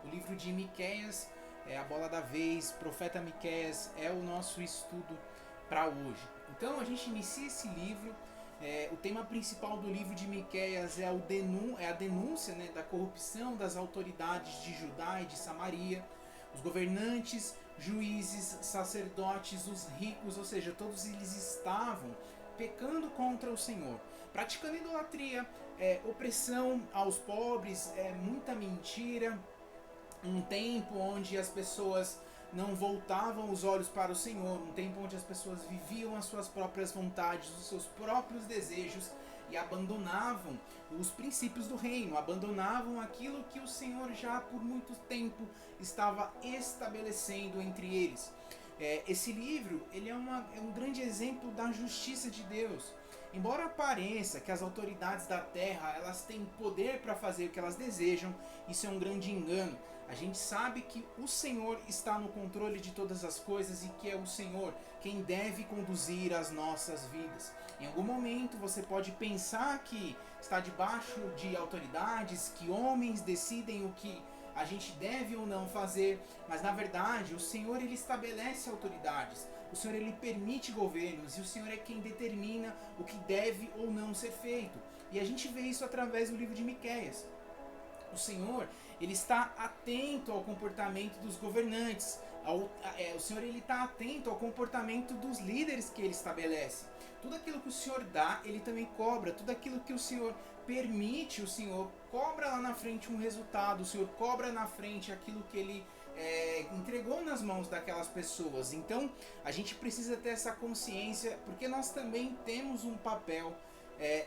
O livro de Miqueias é a bola da vez, profeta Miqueias é o nosso estudo para hoje. Então a gente inicia esse livro. O tema principal do livro de Miqueias é a denúncia, né, da corrupção das autoridades de Judá e de Samaria, os governantes, juízes, sacerdotes, os ricos, ou seja, todos eles estavam pecando contra o Senhor, praticando idolatria, opressão aos pobres, muita mentira, um tempo onde as pessoas não voltavam os olhos para o Senhor, um tempo onde as pessoas viviam as suas próprias vontades, os seus próprios desejos e abandonavam os princípios do reino, abandonavam aquilo que o Senhor já por muito tempo estava estabelecendo entre eles. Esse livro ele é um grande exemplo da justiça de Deus. Embora pareça que as autoridades da terra elas têm poder para fazer o que elas desejam, isso é um grande engano. A gente sabe que o Senhor está no controle de todas as coisas e que é o Senhor quem deve conduzir as nossas vidas. Em algum momento você pode pensar que está debaixo de autoridades, que homens decidem o que a gente deve ou não fazer, mas na verdade o Senhor ele estabelece autoridades, o Senhor ele permite governos e o Senhor é quem determina o que deve ou não ser feito. E a gente vê isso através do livro de Miqueias. O Senhor ele está atento ao comportamento dos governantes, o Senhor ele está atento ao comportamento dos líderes que ele estabelece. Tudo aquilo que o Senhor dá, ele também cobra. Tudo aquilo que o Senhor permite, o Senhor cobra lá na frente um resultado. O Senhor cobra na frente aquilo que ele entregou nas mãos daquelas pessoas. Então, a gente precisa ter essa consciência, porque nós também temos um papel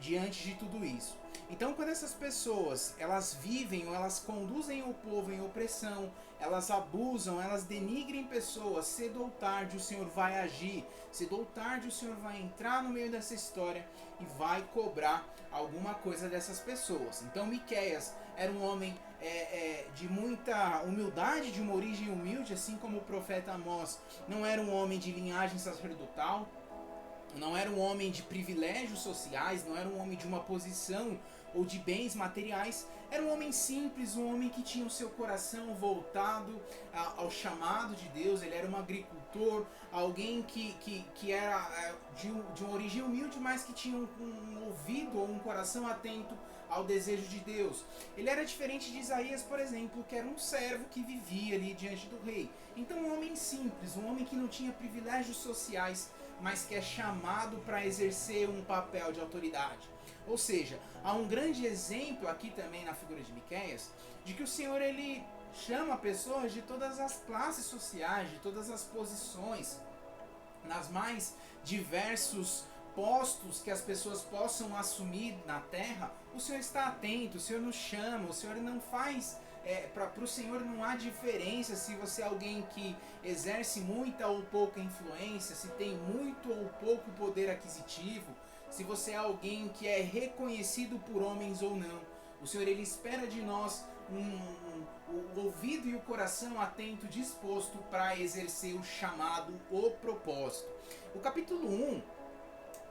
diante de tudo isso. Então, quando essas pessoas elas vivem ou elas conduzem o povo em opressão, elas abusam, elas denigrem pessoas, cedo ou tarde o Senhor vai agir, cedo ou tarde o Senhor vai entrar no meio dessa história e vai cobrar alguma coisa dessas pessoas. Então, Miqueias era um homem de muita humildade, de uma origem humilde, assim como o profeta Amós não era um homem de linhagem sacerdotal, não era um homem de privilégios sociais, não era um homem de uma posição ou de bens materiais, era um homem simples, um homem que tinha o seu coração voltado ao chamado de Deus. Ele era um agricultor, alguém que era de uma origem humilde, mas que tinha um ouvido ou um coração atento ao desejo de Deus. Ele era diferente de Isaías, por exemplo, que era um servo que vivia ali diante do rei. Então um homem simples, um homem que não tinha privilégios sociais, mas que é chamado para exercer um papel de autoridade. Ou seja, há um grande exemplo aqui também na figura de Miqueias, de que o Senhor ele chama pessoas de todas as classes sociais, de todas as posições, nas mais diversos postos que as pessoas possam assumir na terra. O Senhor está atento, o Senhor nos chama, o Senhor não faz... para o Senhor não há diferença se você é alguém que exerce muita ou pouca influência, se tem muito ou pouco poder aquisitivo, se você é alguém que é reconhecido por homens ou não. O Senhor ele espera de nós o ouvido e o coração atento, disposto para exercer o chamado, o propósito. O capítulo 1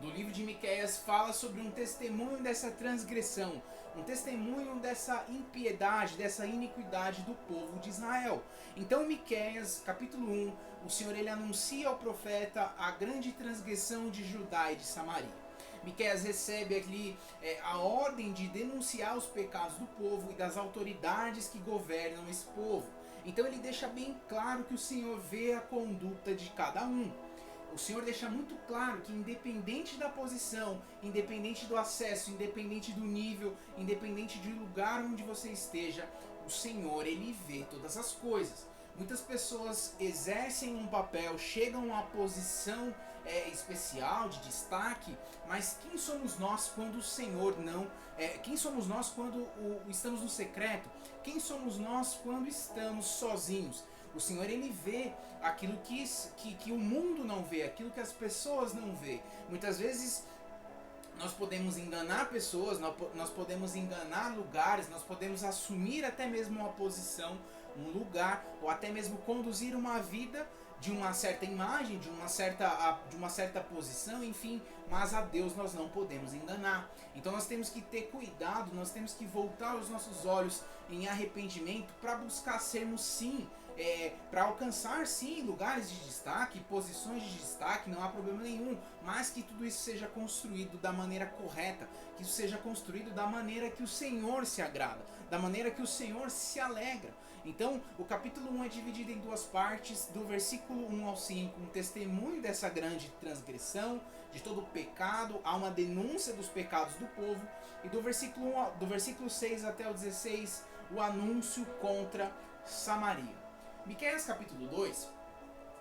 do livro de Miqueias fala sobre um testemunho dessa transgressão, um testemunho dessa impiedade, dessa iniquidade do povo de Israel. Então Miqueias, capítulo 1, o Senhor ele anuncia ao profeta a grande transgressão de Judá e de Samaria. Miqueias recebe ali a ordem de denunciar os pecados do povo e das autoridades que governam esse povo. Então ele deixa bem claro que o Senhor vê a conduta de cada um. O Senhor deixa muito claro que independente da posição, independente do acesso, independente do nível, independente do lugar onde você esteja, o Senhor ele vê todas as coisas. Muitas pessoas exercem um papel, chegam a uma posição especial, de destaque, mas quem somos nós quando o Senhor não... quem somos nós quando estamos no secreto? Quem somos nós quando estamos sozinhos? O Senhor ele vê aquilo que o mundo não vê, aquilo que as pessoas não vê. Muitas vezes nós podemos enganar pessoas, nós podemos enganar lugares, nós podemos assumir até mesmo uma posição, um lugar, ou até mesmo conduzir uma vida de uma certa imagem, de uma certa posição, enfim, mas a Deus nós não podemos enganar. Então nós temos que ter cuidado, nós temos que voltar os nossos olhos em arrependimento para buscar sermos sim, para alcançar sim lugares de destaque, posições de destaque, não há problema nenhum, mas que tudo isso seja construído da maneira correta, que isso seja construído da maneira que o Senhor se agrada, da maneira que o Senhor se alegra. Então, o capítulo 1 é dividido em duas partes, do versículo 1 ao 5, um testemunho dessa grande transgressão, de todo o pecado, há uma denúncia dos pecados do povo, e do versículo 6 até o 16, o anúncio contra Samaria. Miqueias capítulo 2,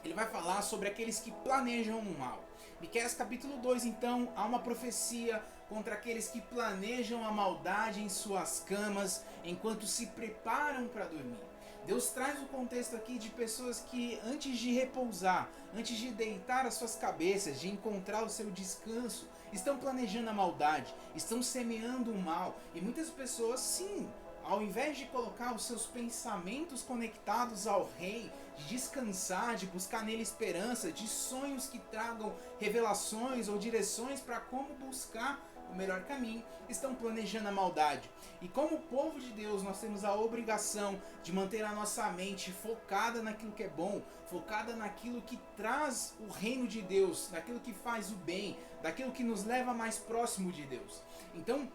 ele vai falar sobre aqueles que planejam o mal. Miqueias capítulo 2, então, há uma profecia contra aqueles que planejam a maldade em suas camas enquanto se preparam para dormir. Deus traz o contexto aqui de pessoas que antes de repousar, antes de deitar as suas cabeças, de encontrar o seu descanso, estão planejando a maldade, estão semeando o mal. E muitas pessoas, sim, ao invés de colocar os seus pensamentos conectados ao Rei, de descansar, de buscar nele esperança, de sonhos que tragam revelações ou direções para como buscar o melhor caminho, estão planejando a maldade. E como povo de Deus, nós temos a obrigação de manter a nossa mente focada naquilo que é bom, focada naquilo que traz o reino de Deus, naquilo que faz o bem, daquilo que nos leva mais próximo de Deus. Então,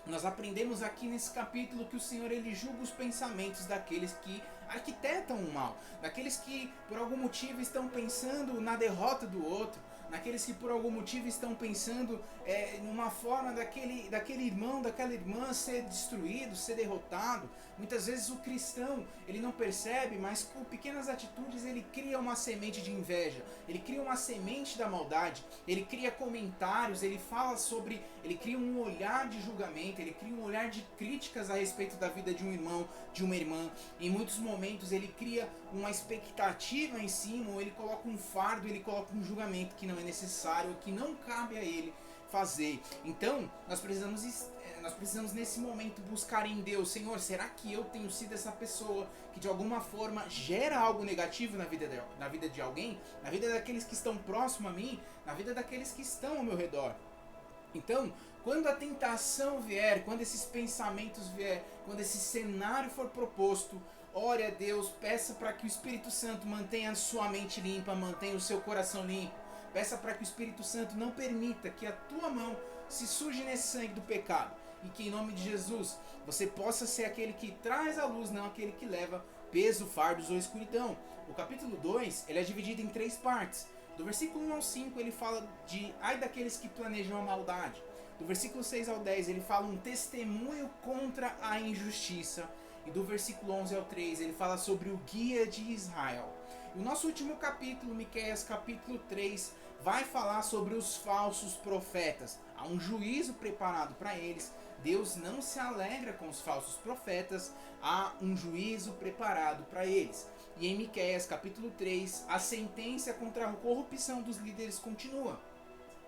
nós aprendemos aqui nesse capítulo que o Senhor ele julga os pensamentos daqueles que arquitetam o mal, daqueles que por algum motivo estão pensando na derrota do outro, naqueles que por algum motivo estão pensando numa forma daquele irmão, daquela irmã ser destruído, ser derrotado. Muitas vezes o cristão, ele não percebe, mas com pequenas atitudes ele cria uma semente de inveja, ele cria uma semente da maldade, ele cria comentários, ele cria um olhar de julgamento, ele cria um olhar de críticas a respeito da vida de um irmão, de uma irmã. Em muitos momentos ele cria uma expectativa em cima, ou ele coloca um fardo, ele coloca um julgamento que não é necessário, que não cabe a ele fazer. Então, nós precisamos nesse momento buscar em Deus, Senhor, será que eu tenho sido essa pessoa que de alguma forma gera algo negativo na vida de alguém, na vida daqueles que estão próximo a mim, na vida daqueles que estão ao meu redor? Então, quando a tentação vier, quando esses pensamentos vier, quando esse cenário for proposto, ore a Deus, peça para que o Espírito Santo mantenha a sua mente limpa, mantenha o seu coração limpo. Peça para que o Espírito Santo não permita que a tua mão se suje nesse sangue do pecado. E que em nome de Jesus você possa ser aquele que traz a luz, não aquele que leva peso, fardos ou escuridão. O capítulo 2 ele é dividido em 3 partes. Do versículo 1 ao 5 ele fala de ai daqueles que planejam a maldade. Do versículo 6 ao 10 ele fala um testemunho contra a injustiça. E do versículo 11 ao 3 ele fala sobre o guia de Israel. O nosso último capítulo, Miqueias capítulo 3, vai falar sobre os falsos profetas. Há um juízo preparado para eles. Deus não se alegra com os falsos profetas. Há um juízo preparado para eles. E em Miqueias capítulo 3, a sentença contra a corrupção dos líderes continua.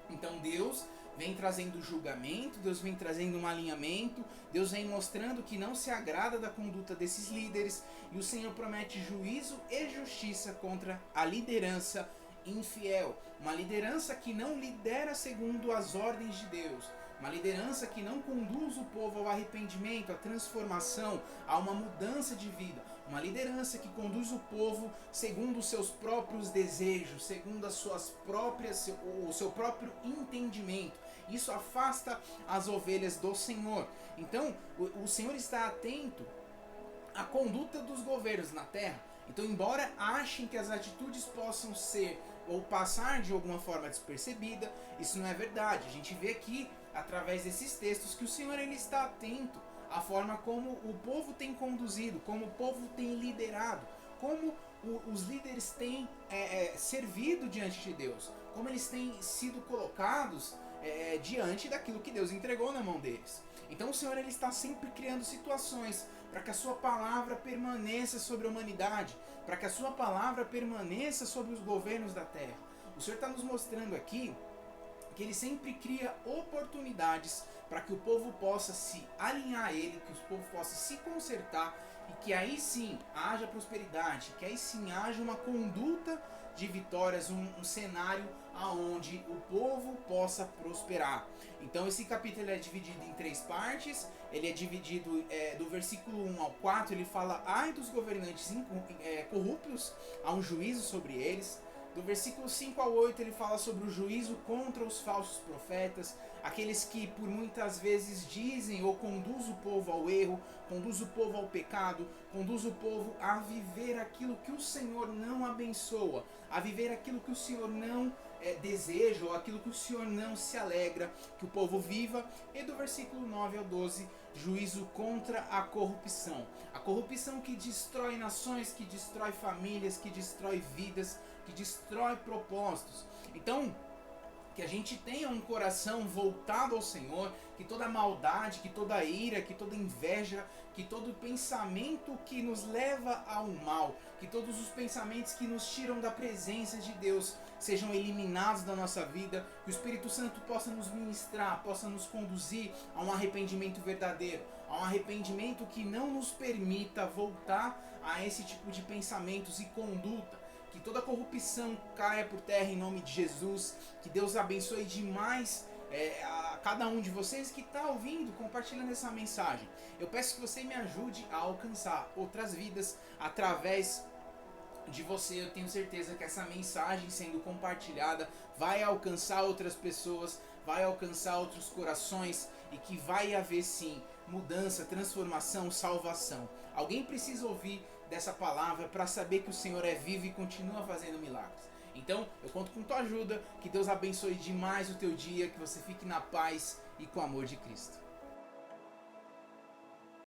Então Deus vem trazendo julgamento, Deus vem trazendo um alinhamento, Deus vem mostrando que não se agrada da conduta desses líderes, e o Senhor promete juízo e justiça contra a liderança infiel, uma liderança que não lidera segundo as ordens de Deus, uma liderança que não conduz o povo ao arrependimento, à transformação, a uma mudança de vida, uma liderança que conduz o povo segundo os seus próprios desejos, segundo o seu próprio entendimento. Isso afasta as ovelhas do Senhor. Então, o Senhor está atento à conduta dos governos na terra. Então, embora achem que as atitudes possam ser ou passar de alguma forma despercebida, isso não é verdade. A gente vê aqui, através desses textos, que o Senhor ele está atento à forma como o povo tem conduzido, como o povo tem liderado, como os líderes têm servido diante de Deus, como eles têm sido colocados diante daquilo que Deus entregou na mão deles. Então o Senhor ele está sempre criando situações para que a sua palavra permaneça sobre a humanidade, para que a sua palavra permaneça sobre os governos da terra. O Senhor está nos mostrando aqui que ele sempre cria oportunidades para que o povo possa se alinhar a ele, que o povo possa se consertar e que aí sim haja prosperidade, que aí sim haja uma conduta de vitórias, um cenário aonde o povo possa prosperar. Então esse capítulo é dividido em 3 partes. Ele é dividido do versículo 1 ao 4, ele fala: ai dos governantes corruptos, há um juízo sobre eles. Do versículo 5 ao 8 ele fala sobre o juízo contra os falsos profetas, aqueles que por muitas vezes dizem ou conduzem o povo ao erro, conduzem o povo ao pecado, conduzem o povo a viver aquilo que o Senhor não abençoa, a viver aquilo que o Senhor não deseja, ou aquilo que o Senhor não se alegra que o povo viva. E do versículo 9 ao 12, juízo contra a corrupção. A corrupção que destrói nações, que destrói famílias, que destrói vidas, que destrói propósitos. Então, que a gente tenha um coração voltado ao Senhor, que toda maldade, que toda ira, que toda inveja, que todo pensamento que nos leva ao mal, que todos os pensamentos que nos tiram da presença de Deus sejam eliminados da nossa vida, que o Espírito Santo possa nos ministrar, possa nos conduzir a um arrependimento verdadeiro, a um arrependimento que não nos permita voltar a esse tipo de pensamentos e conduta. Que toda corrupção caia por terra em nome de Jesus. Que Deus abençoe demais a cada um de vocês que está ouvindo, compartilhando essa mensagem. Eu peço que você me ajude a alcançar outras vidas através de você. Eu tenho certeza que essa mensagem sendo compartilhada vai alcançar outras pessoas, vai alcançar outros corações, e que vai haver sim mudança, transformação, salvação. Alguém precisa ouvir dessa palavra para saber que o Senhor é vivo e continua fazendo milagres. Então, eu conto com tua ajuda, que Deus abençoe demais o teu dia, que você fique na paz e com o amor de Cristo.